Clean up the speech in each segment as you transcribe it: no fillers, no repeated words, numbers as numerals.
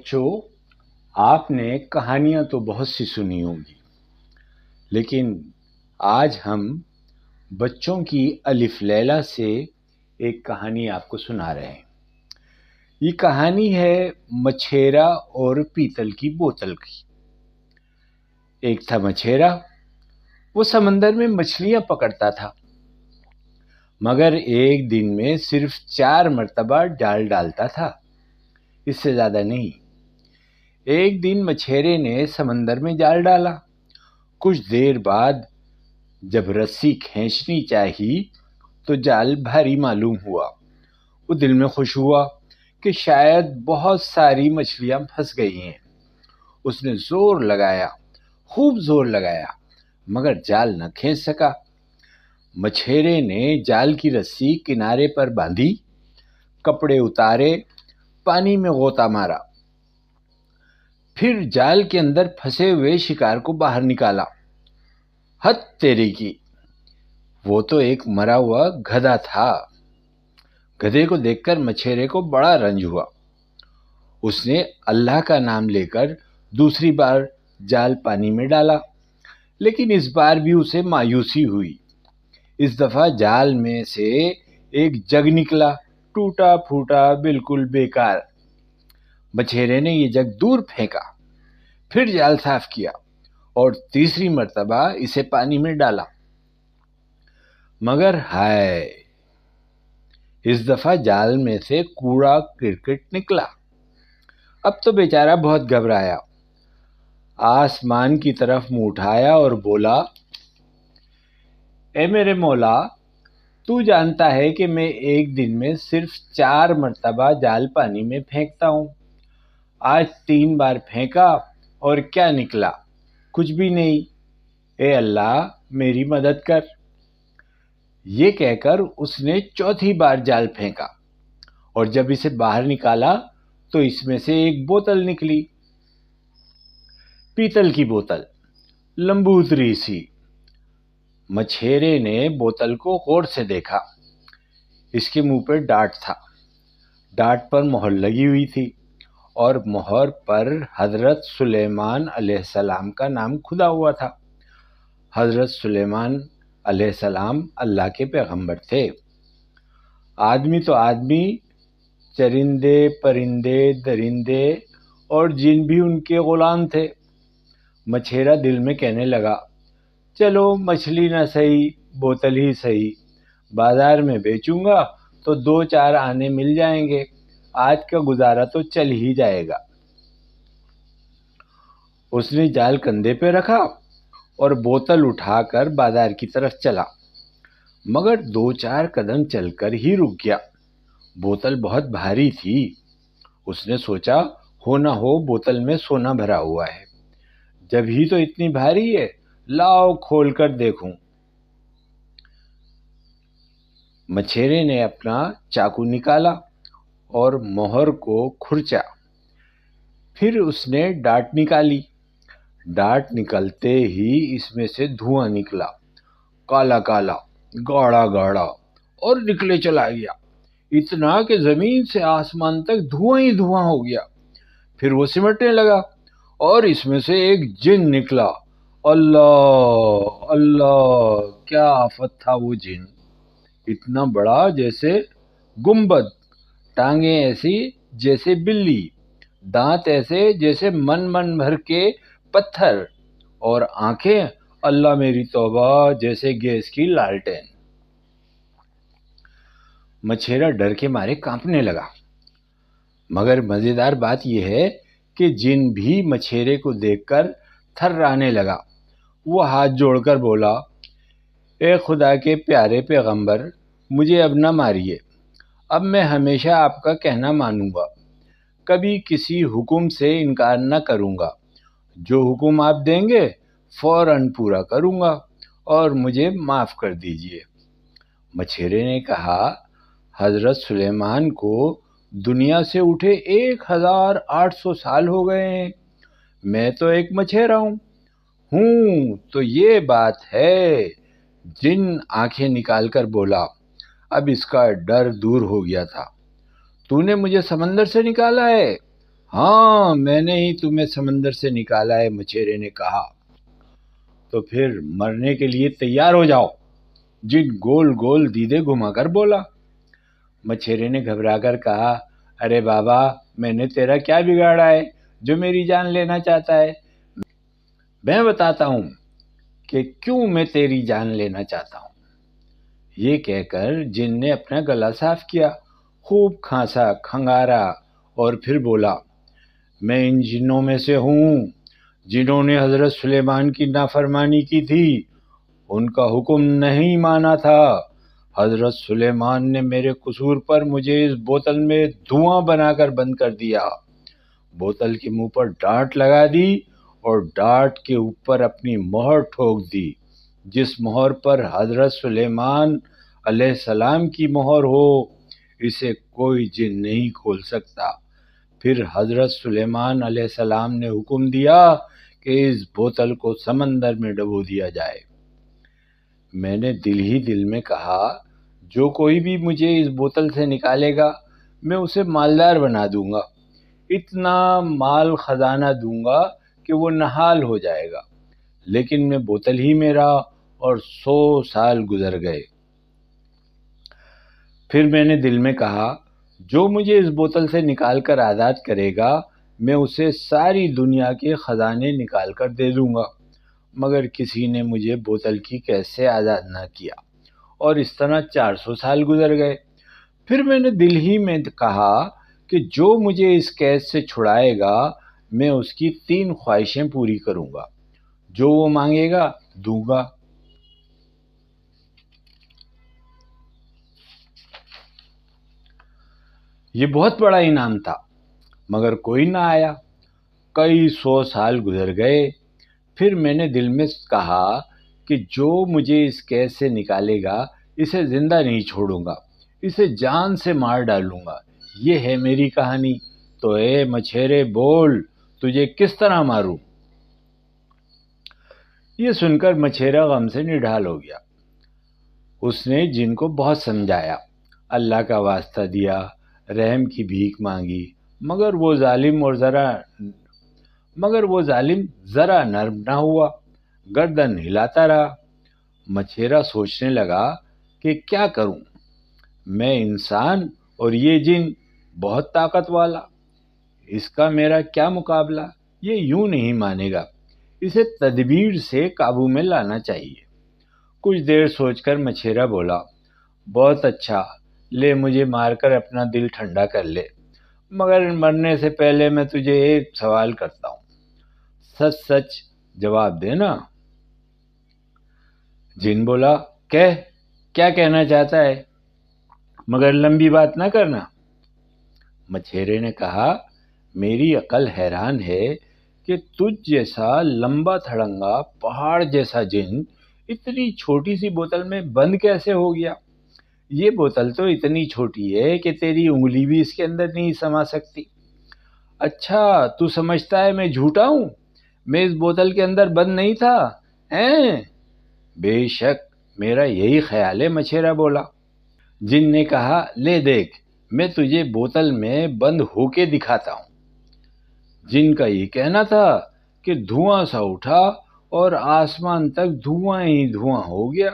بچوں، آپ نے کہانیاں تو بہت سی سنی ہوں گی، لیکن آج ہم بچوں کی الف لیلہ سے ایک کہانی آپ کو سنا رہے ہیں۔ یہ کہانی ہے مچھیرا اور پیتل کی بوتل کی۔ ایک تھا مچھیرا، وہ سمندر میں مچھلیاں پکڑتا تھا، مگر ایک دن میں صرف 4 مرتبہ جال ڈالتا تھا، اس سے زیادہ نہیں۔ ایک دن مچھیرے نے سمندر میں جال ڈالا۔ کچھ دیر بعد جب رسی کھینچنی چاہی تو جال بھاری معلوم ہوا۔ وہ دل میں خوش ہوا کہ شاید بہت ساری مچھلیاں پھنس گئی ہیں۔ اس نے زور لگایا، خوب زور لگایا، مگر جال نہ کھینچ سکا۔ مچھیرے نے جال کی رسی کنارے پر باندھی، کپڑے اتارے، پانی میں غوطہ مارا، پھر جال کے اندر پھنسے ہوئے شکار کو باہر نکالا۔ ہت تیری کی! وہ تو ایک مرا ہوا گدھا تھا۔ گدھے کو دیکھ کر مچھیرے کو بڑا رنج ہوا۔ اس نے اللہ کا نام لے کر دوسری بار جال پانی میں ڈالا، لیکن اس بار بھی اسے مایوسی ہوئی۔ اس دفعہ جال میں سے ایک جگ نکلا، ٹوٹا پھوٹا، بالکل بیکار۔ مچھیرے نے یہ جگ دور پھینکا، پھر جال صاف کیا اور تیسری مرتبہ اسے پانی میں ڈالا، مگر ہائے! اس دفعہ جال میں سے کوڑا کرکٹ نکلا۔ اب تو بیچارہ بہت گھبرایا، آسمان کی طرف منہ اٹھایا اور بولا، اے میرے مولا، تو جانتا ہے کہ میں ایک دن میں صرف 4 مرتبہ جال پانی میں پھینکتا ہوں۔ آج 3 بار پھینکا اور کیا نکلا؟ کچھ بھی نہیں۔ اے اللہ، میری مدد کر۔ یہ کہہ کر اس نے چوتھی بار جال پھینکا، اور جب اسے باہر نکالا تو اس میں سے ایک بوتل نکلی، پیتل کی بوتل، لمبوتری سی۔ مچھیرے نے بوتل کو غور سے دیکھا۔ اس کے منہ پر ڈاٹ تھا، ڈاٹ پر مہر لگی ہوئی تھی، اور مہر پر حضرت سلیمان علیہ السلام کا نام کھدا ہوا تھا۔ حضرت سلیمان علیہ السلام اللہ کے پیغمبر تھے۔ آدمی تو آدمی، چرندے، پرندے، درندے اور جن بھی ان کے غلام تھے۔ مچھیرا دل میں کہنے لگا، چلو مچھلی نہ صحیح، بوتل ہی صحیح، بازار میں بیچوں گا تو 2-4 آنے مل جائیں گے، آج کا گزارا تو چل ہی جائے گا۔ اس نے جال کندھے پہ رکھا اور بوتل اٹھا کر بازار کی طرف چلا، مگر 2-4 قدم چل کر ہی رک گیا۔ بوتل بہت بھاری تھی۔ اس نے سوچا، ہو نہ ہو بوتل میں سونا بھرا ہوا ہے، جب ہی تو اتنی بھاری ہے، لاؤ کھول کر دیکھوں۔ مچھیرے نے اپنا چاقو نکالا اور مہر کو کھرچا، پھر اس نے ڈاٹ نکالی۔ ڈاٹ نکلتے ہی اس میں سے دھواں نکلا، کالا کالا، گاڑھا گاڑھا، اور نکلے چلا گیا، اتنا کہ زمین سے آسمان تک دھواں ہی دھواں ہو گیا۔ پھر وہ سمٹنے لگا اور اس میں سے ایک جن نکلا۔ اللہ اللہ! کیا آفت تھا وہ جن! اتنا بڑا جیسے گنبد، ٹانگیں ایسی جیسے بلی، دانت ایسے جیسے من بھر کے پتھر، اور آنکھیں، اللہ میری توبہ، جیسے گیس کی لالٹین۔ مچھیرا ڈر کے مارے کانپنے لگا، مگر مزیدار بات یہ ہے کہ جن بھی مچھیرے کو دیکھ کر تھرانے لگا۔ وہ ہاتھ جوڑ کر بولا، اے خدا کے پیارے پیغمبر، مجھے اب نہ ماریے، اب میں ہمیشہ آپ کا کہنا مانوں گا، کبھی کسی حکم سے انکار نہ کروں گا، جو حکم آپ دیں گے فوراً پورا کروں گا، اور مجھے معاف کر دیجیے۔ مچھیرے نے کہا، حضرت سلیمان کو دنیا سے اٹھے 1800 سال ہو گئے ہیں، میں تو ایک مچھیرا ہوں۔ تو یہ بات ہے۔ جن آنکھیں نکال کر بولا، اب اس کا ڈر دور ہو گیا تھا۔ تو نے مجھے سمندر سے نکالا ہے، ہاں، میں نے ہی تمہیں سمندر سے نکالا ہے، مچھیرے نے کہا۔ تو پھر مرنے کے لیے تیار ہو جاؤ، جن گول گول دیدے گھما کر بولا۔ مچھیرے نے گھبرا کر کہا، ارے بابا، میں نے تیرا کیا بگاڑا ہے جو میری جان لینا چاہتا ہے؟ میں بتاتا ہوں کہ کیوں میں تیری جان لینا چاہتا ہوں۔ یہ کہہ کر جن نے اپنا گلا صاف کیا، خوب کھانسا کھنگارا اور پھر بولا، میں ان جنوں میں سے ہوں جنہوں نے حضرت سلیمان کی نافرمانی کی تھی، ان کا حکم نہیں مانا تھا۔ حضرت سلیمان نے میرے قصور پر مجھے اس بوتل میں دھواں بنا کر بند کر دیا، بوتل کے منہ پر ڈانٹ لگا دی اور ڈانٹ کے اوپر اپنی مہر ٹھوک دی۔ جس مہر پر حضرت سلیمان علیہ السلام کی مہر ہو، اسے کوئی جن نہیں کھول سکتا۔ پھر حضرت سلیمان علیہ السلام نے حکم دیا کہ اس بوتل کو سمندر میں ڈبو دیا جائے۔ میں نے دل ہی دل میں کہا، جو کوئی بھی مجھے اس بوتل سے نکالے گا، میں اسے مالدار بنا دوں گا، اتنا مال خزانہ دوں گا کہ وہ نحال ہو جائے گا۔ لیکن میں بوتل ہی میں رہا اور 100 سال گزر گئے۔ پھر میں نے دل میں کہا، جو مجھے اس بوتل سے نکال کر آزاد کرے گا، میں اسے ساری دنیا کے خزانے نکال کر دے دوں گا، مگر کسی نے مجھے بوتل کی قید سے آزاد نہ کیا، اور اس طرح 400 سال گزر گئے۔ پھر میں نے دل ہی میں کہا کہ جو مجھے اس قید سے چھڑائے گا، میں اس کی 3 خواہشیں پوری کروں گا، جو وہ مانگے گا دوں گا۔ یہ بہت بڑا انعام تھا، مگر کوئی نہ آیا۔ کئی 100 سال گزر گئے۔ پھر میں نے دل میں کہا کہ جو مجھے اس قید سے نکالے گا، اسے زندہ نہیں چھوڑوں گا، اسے جان سے مار ڈالوں گا۔ یہ ہے میری کہانی، تو اے مچھیرے بول، تجھے کس طرح ماروں؟ یہ سن کر مچھیرا غم سے نڈھال ہو گیا۔ اس نے جن کو بہت سمجھایا، اللہ کا واسطہ دیا، رحم کی بھیک مانگی، مگر وہ ظالم ذرا نرم نہ ہوا، گردن ہلاتا رہا۔ مچھیرا سوچنے لگا کہ کیا کروں، میں انسان اور یہ جن بہت طاقت والا، اس کا میرا کیا مقابلہ؟ یہ یوں نہیں مانے گا، اسے تدبیر سے قابو میں لانا چاہیے۔ کچھ دیر سوچ کر مچھیرا بولا، بہت اچھا، لے مجھے مار کر اپنا دل ٹھنڈا کر لے، مگر مرنے سے پہلے میں تجھے ایک سوال کرتا ہوں، سچ سچ جواب دینا۔ جن بولا، کیا کہنا چاہتا ہے، مگر لمبی بات نہ کرنا۔ مچھیرے نے کہا، میری عقل حیران ہے کہ تجھ جیسا لمبا تھڑنگا پہاڑ جیسا جن اتنی چھوٹی سی بوتل میں بند کیسے ہو گیا؟ یہ بوتل تو اتنی چھوٹی ہے کہ تیری انگلی بھی اس کے اندر نہیں سما سکتی۔ اچھا، تو سمجھتا ہے میں جھوٹا ہوں؟ میں اس بوتل کے اندر بند نہیں تھا، ہیں؟ بے شک میرا یہی خیال ہے، مچھیرا بولا۔ جن نے کہا، لے دیکھ، میں تجھے بوتل میں بند ہو کے دکھاتا ہوں۔ جن کا یہ کہنا تھا کہ دھواں سا اٹھا اور آسمان تک دھواں ہی دھواں ہو گیا۔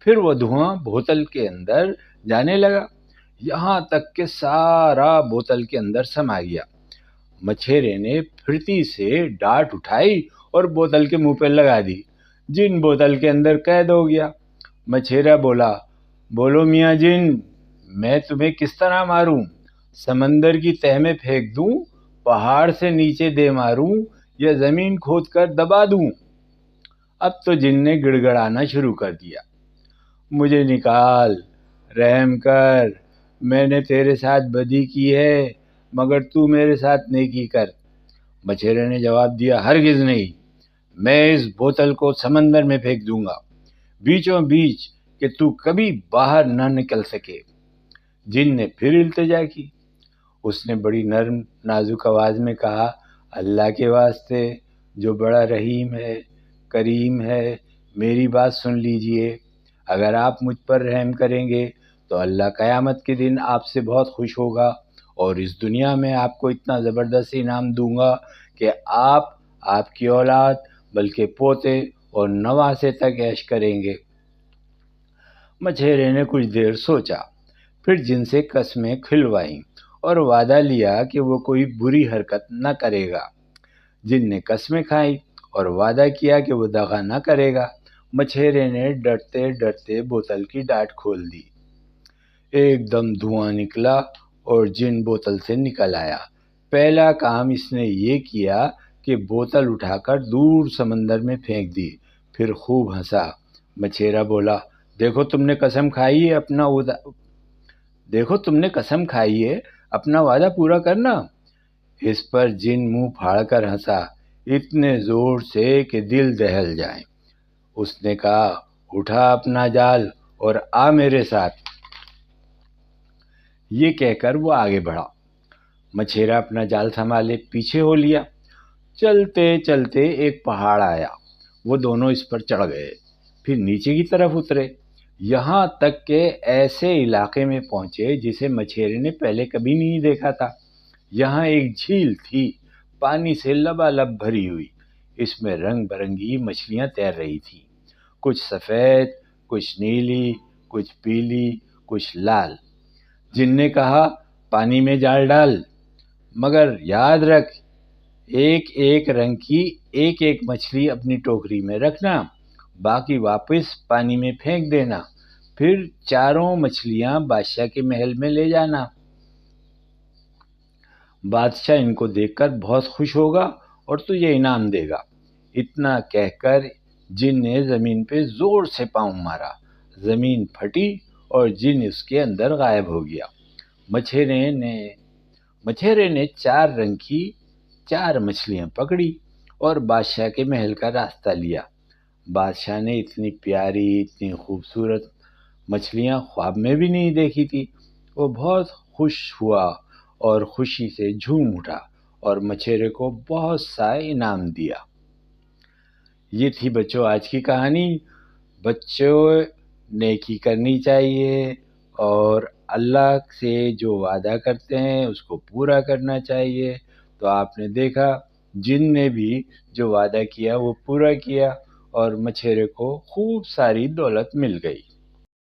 پھر وہ دھواں بوتل کے اندر جانے لگا، یہاں تک کہ سارا بوتل کے اندر سما گیا۔ مچھیرے نے پھرتی سے ڈانٹ اٹھائی اور بوتل کے منہ پہ لگا دی۔ جن بوتل کے اندر قید ہو گیا۔ مچھیرا بولا، بولو میاں جن، میں تمہیں کس طرح ماروں؟ سمندر کی تہ میں پھینک دوں، پہاڑ سے نیچے دے ماروں، یا زمین کھود کر دبا دوں؟ اب تو جن نے گڑ گڑانا شروع کر دیا، مجھے نکال، رحم کر، میں نے تیرے ساتھ بدی کی ہے، مگر تو میرے ساتھ نیکی کر۔ مچھیرے نے جواب دیا، ہرگز نہیں، میں اس بوتل کو سمندر میں پھینک دوں گا، بیچوں بیچ، کہ تو کبھی باہر نہ نکل سکے۔ جن نے پھر التجا کی۔ اس نے بڑی نرم نازک آواز میں کہا، اللہ کے واسطے جو بڑا رحیم ہے، کریم ہے، میری بات سن لیجئے۔ اگر آپ مجھ پر رحم کریں گے تو اللہ قیامت کے دن آپ سے بہت خوش ہوگا اور اس دنیا میں آپ کو اتنا زبردست انعام دوں گا کہ آپ کی اولاد بلکہ پوتے اور نواسے تک عیش کریں گے۔ مچھیرے نے کچھ دیر سوچا، پھر جن سے قسمیں کھلوائیں اور وعدہ لیا کہ وہ کوئی بری حرکت نہ کرے گا۔ جن نے قسمیں کھائیں اور وعدہ کیا کہ وہ دغا نہ کرے گا۔ مچھیرے نے ڈرتے ڈرتے بوتل کی ڈاٹ کھول دی۔ ایک دم دھواں نکلا اور جن بوتل سے نکل آیا۔ پہلا کام اس نے یہ کیا کہ بوتل اٹھا کر دور سمندر میں پھینک دی، پھر خوب ہنسا۔ مچھیرا بولا، دیکھو تم نے قسم کھائی ہے اپنا وعدہ پورا کرنا۔ اس پر جن منہ پھاڑ کر ہنسا، اتنے زور سے کہ دل دہل جائیں۔ اس نے کہا، اٹھا اپنا جال اور آ میرے ساتھ۔ یہ کہہ کر وہ آگے بڑھا۔ مچھیرا اپنا جال سنبھالے پیچھے ہو لیا۔ چلتے چلتے ایک پہاڑ آیا، وہ دونوں اس پر چڑھ گئے، پھر نیچے کی طرف اترے، یہاں تک کہ ایسے علاقے میں پہنچے جسے مچھیرے نے پہلے کبھی نہیں دیکھا تھا۔ یہاں ایک جھیل تھی، پانی سے لبالب بھری ہوئی۔ اس میں رنگ برنگی مچھلیاں تیر رہی تھیں، کچھ سفید، کچھ نیلی، کچھ پیلی، کچھ لال۔ جن نے کہا، پانی میں جال ڈال، مگر یاد رکھ ایک ایک رنگ کی ایک ایک مچھلی اپنی ٹوکری میں رکھنا، باقی واپس پانی میں پھینک دینا، پھر چاروں مچھلیاں بادشاہ کے محل میں لے جانا۔ بادشاہ ان کو دیکھ کر بہت خوش ہوگا اور تجھے انعام دے گا۔ اتنا کہہ کر جن نے زمین پہ زور سے پاؤں مارا، زمین پھٹی اور جن اس کے اندر غائب ہو گیا۔ مچھیرے نے 4 رنگ کی 4 مچھلیاں پکڑی اور بادشاہ کے محل کا راستہ لیا۔ بادشاہ نے اتنی پیاری، اتنی خوبصورت مچھلیاں خواب میں بھی نہیں دیکھی تھی۔ وہ بہت خوش ہوا اور خوشی سے جھوم اٹھا اور مچھیرے کو بہت سا انعام دیا۔ یہ تھی بچوں آج کی کہانی۔ بچوں، نیکی کرنی چاہیے اور اللہ سے جو وعدہ کرتے ہیں اس کو پورا کرنا چاہیے۔ تو آپ نے دیکھا جن نے بھی جو وعدہ کیا وہ پورا کیا اور مچھیرے کو خوب ساری دولت مل گئی۔